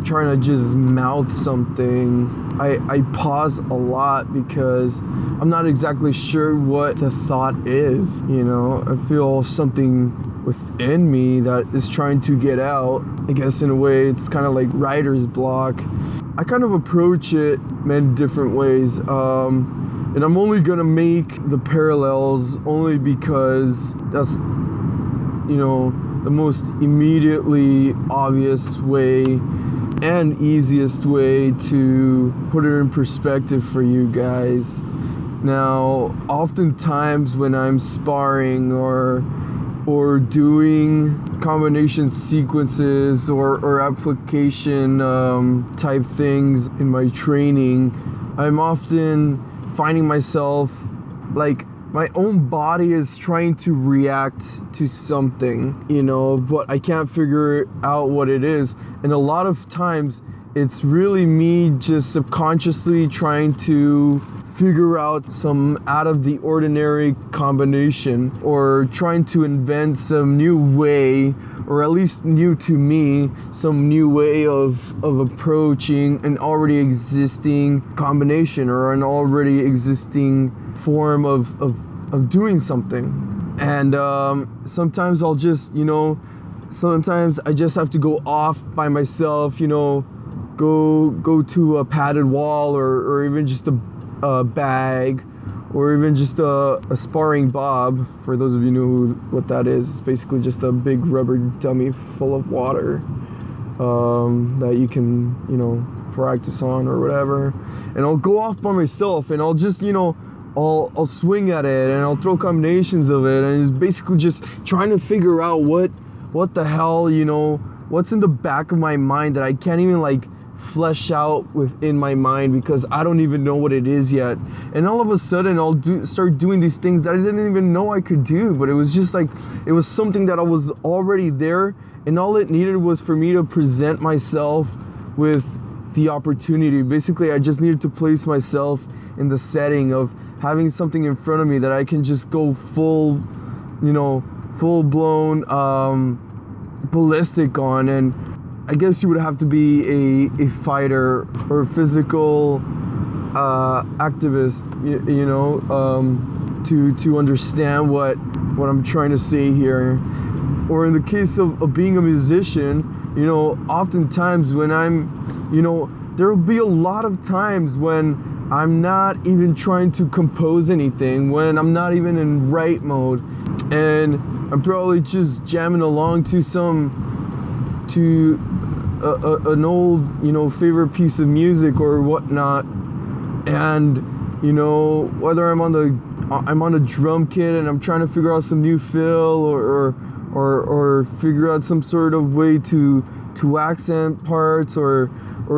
I'm trying to just mouth something, I pause a lot because I'm not exactly sure what the thought is, you know. I feel something within me that is trying to get out. I guess in a way it's kind of like writer's block. I kind of approach it many different ways, and I'm only gonna make the parallels only because that's, you know, the most immediately obvious way and easiest way to put it in perspective for you guys. Now, oftentimes when I'm sparring or doing combination sequences or application type things in my training, I'm often finding myself like my own body is trying to react to something, you know, but I can't figure out what it is. And a lot of times it's really me just subconsciously trying to figure out some out of the ordinary combination, or trying to invent some new way, or at least new to me, some new way of approaching an already existing combination or an already existing form of doing something. And sometimes I'll just, you know, sometimes I just have to go off by myself, you know, go to a padded wall or even just a bag, or even just a sparring bob. For those of you who know what that is, it's basically just a big rubber dummy full of water that you can, you know, practice on or whatever. And I'll go off by myself and I'll just, you know, I'll swing at it and I'll throw combinations of it, and it's basically just trying to figure out what the hell, you know, what's in the back of my mind that I can't even like flesh out within my mind because I don't even know what it is yet. And all of a sudden I'll start doing these things that I didn't even know I could do, but it was just like, it was something that I was already there, and all it needed was for me to present myself with the opportunity. Basically, I just needed to place myself in the setting of having something in front of me that I can just go full, you know, full blown ballistic on. And I guess you would have to be a fighter or a physical activist, you know, to understand what I'm trying to say here. Or in the case of being a musician, you know, oftentimes when I'm, you know, there will be a lot of times when I'm not even trying to compose anything, when I'm not even in write mode, and I'm probably just jamming along to an old, you know, favorite piece of music or whatnot. And, you know, whether I'm on the drum kit and I'm trying to figure out some new fill or figure out some sort of way to accent parts, or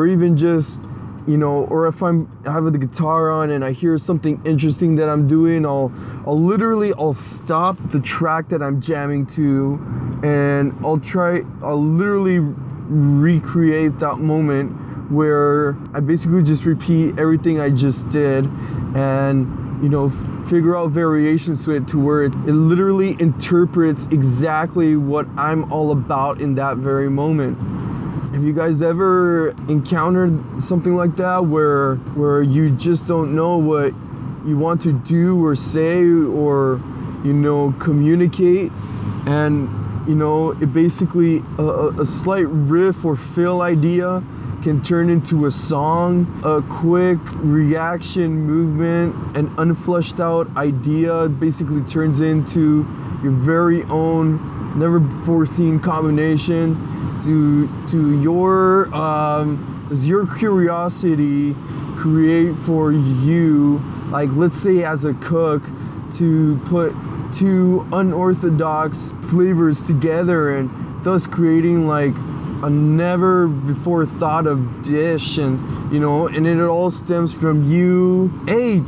even just, you know, or if I have the guitar on and I hear something interesting that I'm doing, I'll stop the track that I'm jamming to, and I'll literally recreate that moment where I basically just repeat everything I just did, and, you know, figure out variations to it to where it literally interprets exactly what I'm all about in that very moment. Have you guys ever encountered something like that where you just don't know what you want to do or say or, you know, communicate, and, you know, it basically a slight riff or fill idea can turn into a song, a quick reaction movement, an unfleshed out idea basically turns into your very own never before seen combination. To your does your curiosity create for you, like, let's say as a cook, to put two unorthodox flavors together and thus creating like a never before thought of dish, and, you know, and it all stems from you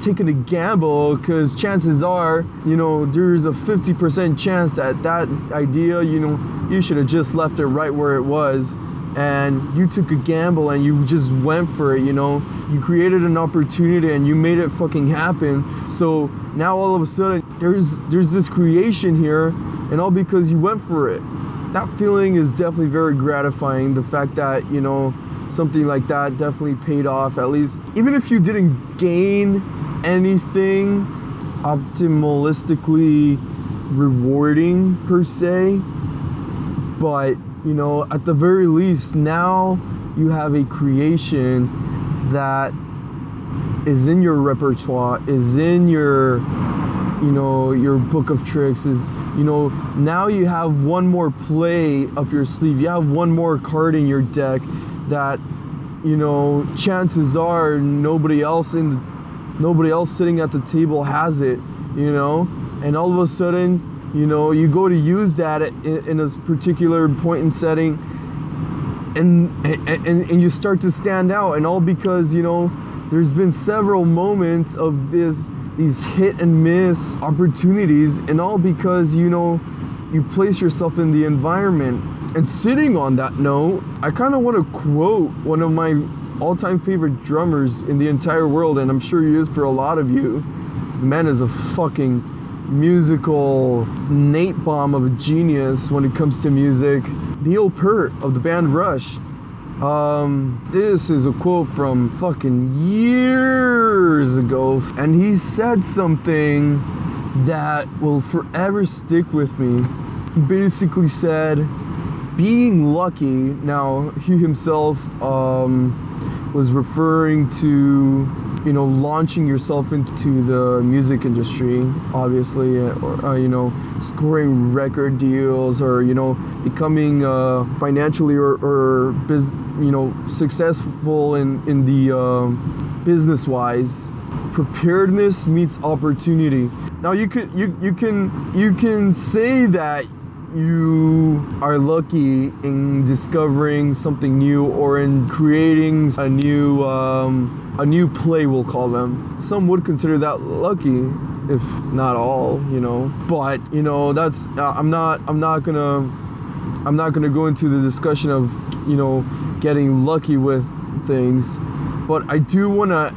taking a gamble, because chances are, you know, there's a 50% chance that idea, you know, you should have just left it right where it was, and you took a gamble and you just went for it, you know, you created an opportunity and you made it fucking happen. So now all of a sudden there's this creation here, and all because you went for it. That feeling is definitely very gratifying. The fact that, you know, something like that definitely paid off, at least. Even if you didn't gain anything optimalistically rewarding per se, but you know, at the very least, now you have a creation that is in your repertoire, is in your, you know, your book of tricks, is, you know, now you have one more play up your sleeve, you have one more card in your deck that, you know, chances are nobody else sitting at the table has it, you know. And all of a sudden, you know, you go to use that in a particular point and setting, and you start to stand out, and all because, you know, there's been several moments of these hit and miss opportunities, and all because, you know, you place yourself in the environment. And sitting on that note, I kind of want to quote one of my all-time favorite drummers in the entire world, and I'm sure he is for a lot of you. The man is a fucking musical Nate bomb of a genius when it comes to music. Neil Peart of the band Rush. This is a quote from fucking years ago, and he said something that will forever stick with me. He basically said, being lucky, now he himself was referring to, you know, launching yourself into the music industry, obviously, or you know, scoring record deals, or, you know, becoming financially or you know, successful in the business wise. Preparedness meets opportunity. Now you can say that you are lucky in discovering something new, or in creating a new play, we'll call them. Some would consider that lucky, if not all, you know. But, you know, that's I'm not gonna go into the discussion of, you know, getting lucky with things, but I do wanna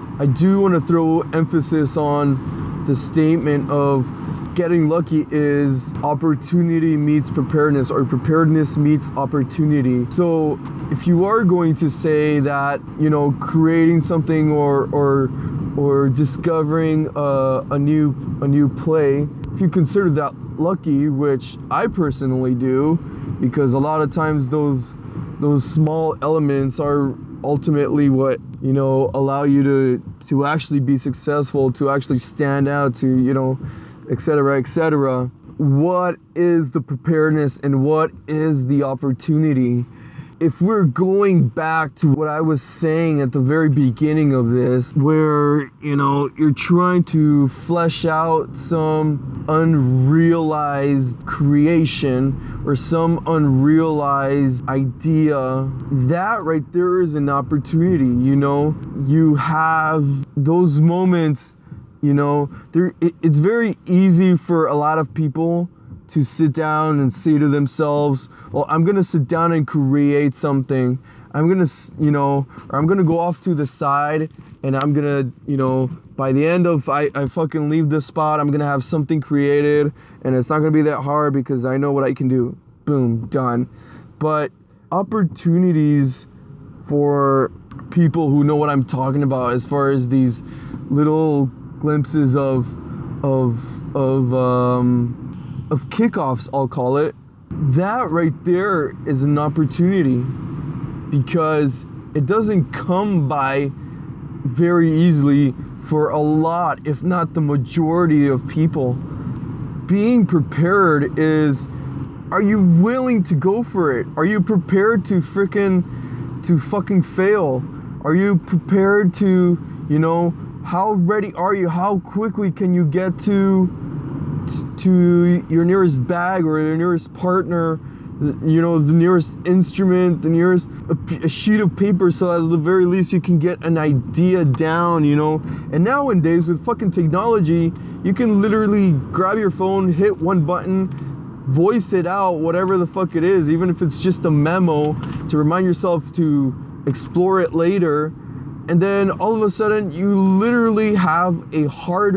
throw emphasis on the statement of getting lucky is opportunity meets preparedness, or preparedness meets opportunity. So if you are going to say that, you know, creating something or discovering a new play, if you consider that lucky, which I personally do, because a lot of times those small elements are ultimately what, you know, allow you to actually be successful, to actually stand out, to, you know, etc., etc. What is the preparedness and what is the opportunity? If we're going back to what I was saying at the very beginning of this, where, you know, you're trying to flesh out some unrealized creation or some unrealized idea, that right there is an opportunity. You know, you have those moments. You know, it's very easy for a lot of people to sit down and say to themselves, well, I'm going to sit down and create something. I'm going to, you know, or I'm going to go off to the side, and I'm going to, you know, by the end of I fucking leave the spot, I'm going to have something created, and it's not going to be that hard because I know what I can do. Boom, done. But opportunities for people who know what I'm talking about, as far as these little glimpses of kickoffs, I'll call it, that right there is an opportunity, because it doesn't come by very easily for a lot, if not the majority of people. Being prepared is, are you willing to go for it? Are you prepared to fucking fail? Are you prepared to, you know, how ready are you? How quickly can you get to your nearest bag, or your nearest partner, you know, the nearest instrument, the nearest a sheet of paper, so at the very least you can get an idea down, you know? And nowadays with fucking technology, you can literally grab your phone, hit one button, voice it out, whatever the fuck it is, even if it's just a memo to remind yourself to explore it later. And then all of a sudden you literally have a hard,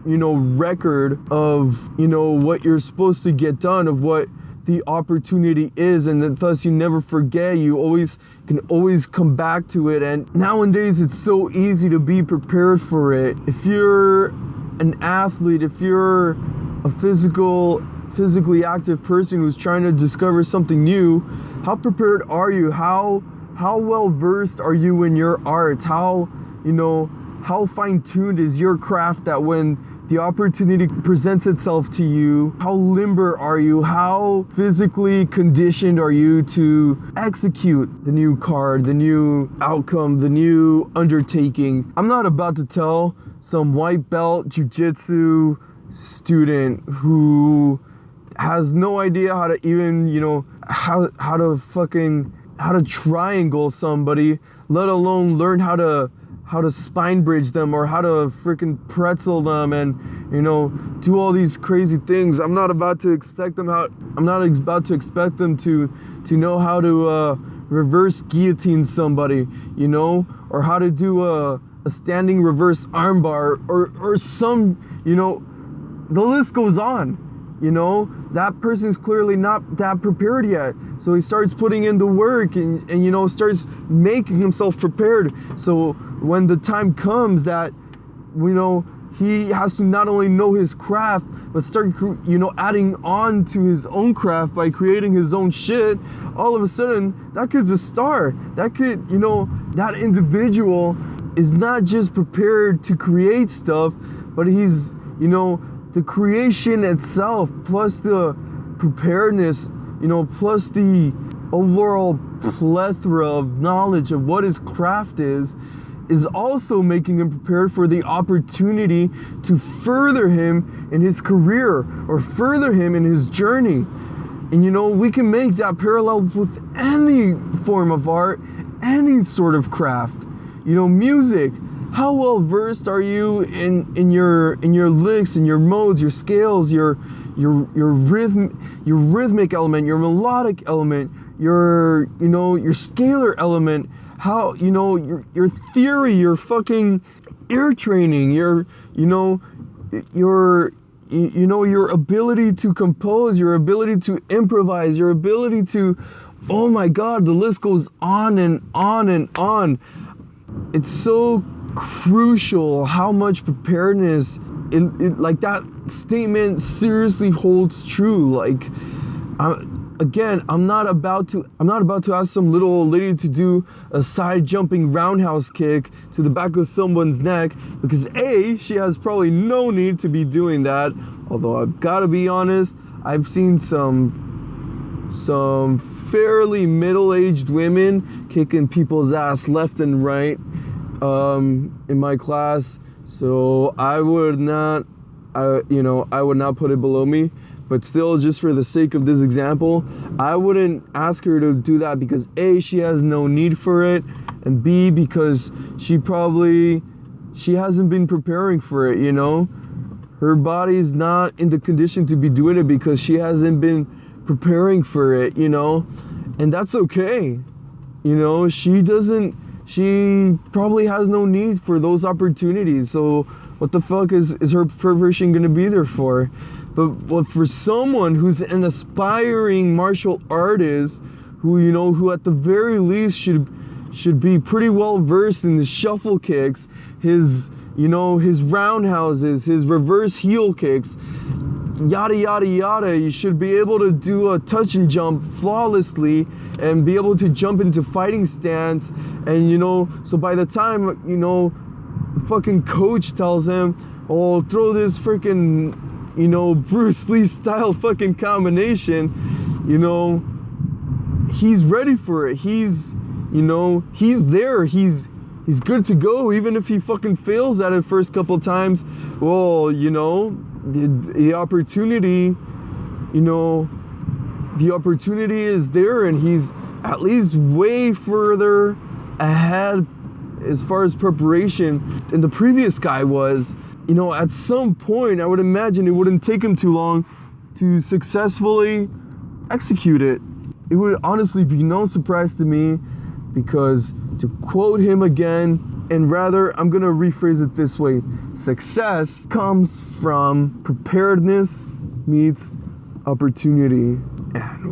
you know, record of, you know, what you're supposed to get done, of what the opportunity is, and that thus you never forget. You can always come back to it. And nowadays it's so easy to be prepared for it. If you're an athlete, if you're a physically active person who's trying to discover something new, how prepared are you? How well versed are you in your art? How fine-tuned is your craft that when the opportunity presents itself to you, how limber are you? How physically conditioned are you to execute the new card, the new outcome, the new undertaking? I'm not about to tell some white belt jiu-jitsu student who has no idea how to even, how to triangle somebody, let alone learn how to spine bridge them or how to freaking pretzel them and do all these crazy things. I'm not about to expect them to know how to reverse guillotine somebody, or how to do a standing reverse armbar or some, the list goes on. That person's clearly not that prepared yet. So he starts putting in the work and starts making himself prepared. So when the time comes that, he has to not only know his craft, but start, adding on to his own craft by creating his own shit, all of a sudden, that kid's a star. That kid, that individual is not just prepared to create stuff, but he's, the creation itself, plus the preparedness, plus the overall plethora of knowledge of what his craft is also making him prepared for the opportunity to further him in his career or further him in his journey. And we can make that parallel with any form of art, any sort of craft. Music. How well versed are you in your licks, in your modes, your scales, your rhythmic element, your melodic element, your scalar element, how your theory, your fucking ear training, your ability to compose, your ability to improvise, your ability to, oh my god, the list goes on and on and on. It's so crucial how much preparedness like that statement seriously holds true. Like, I'm not about to ask some little old lady to do a side jumping roundhouse kick to the back of someone's neck, because A, she has probably no need to be doing that. Although I've got to be honest, I've seen some fairly middle-aged women kicking people's ass left and right in my class, so I would not put it below me. But still, just for the sake of this example, I wouldn't ask her to do that because A, she has no need for it, and B, because she hasn't been preparing for it. Her body's not in the condition to be doing it because she hasn't been preparing for it, and that's okay. She probably has no need for those opportunities. So what the fuck is her preparation gonna be there for? But for someone who's an aspiring martial artist, who at the very least should be pretty well versed in the shuffle kicks, his roundhouses, his reverse heel kicks, yada yada yada, you should be able to do a touch and jump flawlessly and be able to jump into fighting stance. And so by the time the fucking coach tells him, oh, throw this freaking Bruce Lee style fucking combination, he's ready for it. He's there. He's good to go. Even if he fucking fails at it first couple times, well, the opportunity is there, and he's at least way further ahead as far as preparation than the previous guy was. At some point, I would imagine it wouldn't take him too long to successfully execute it. It would honestly be no surprise to me, because to quote him again, and rather, I'm gonna rephrase it this way: success comes from preparedness meets opportunity.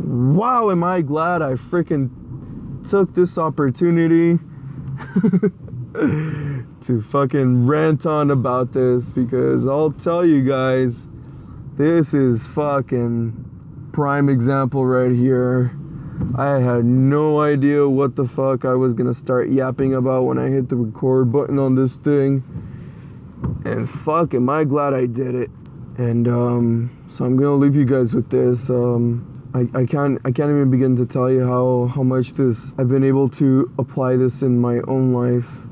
wow, am I glad I freaking took this opportunity to fucking rant on about this, because I'll tell you guys, this is fucking prime example right here. I had no idea what the fuck I was gonna start yapping about when I hit the record button on this thing. And fuck, am I glad I did it. And so I'm gonna leave you guys with this. I can't even begin to tell you how much I've been able to apply this in my own life.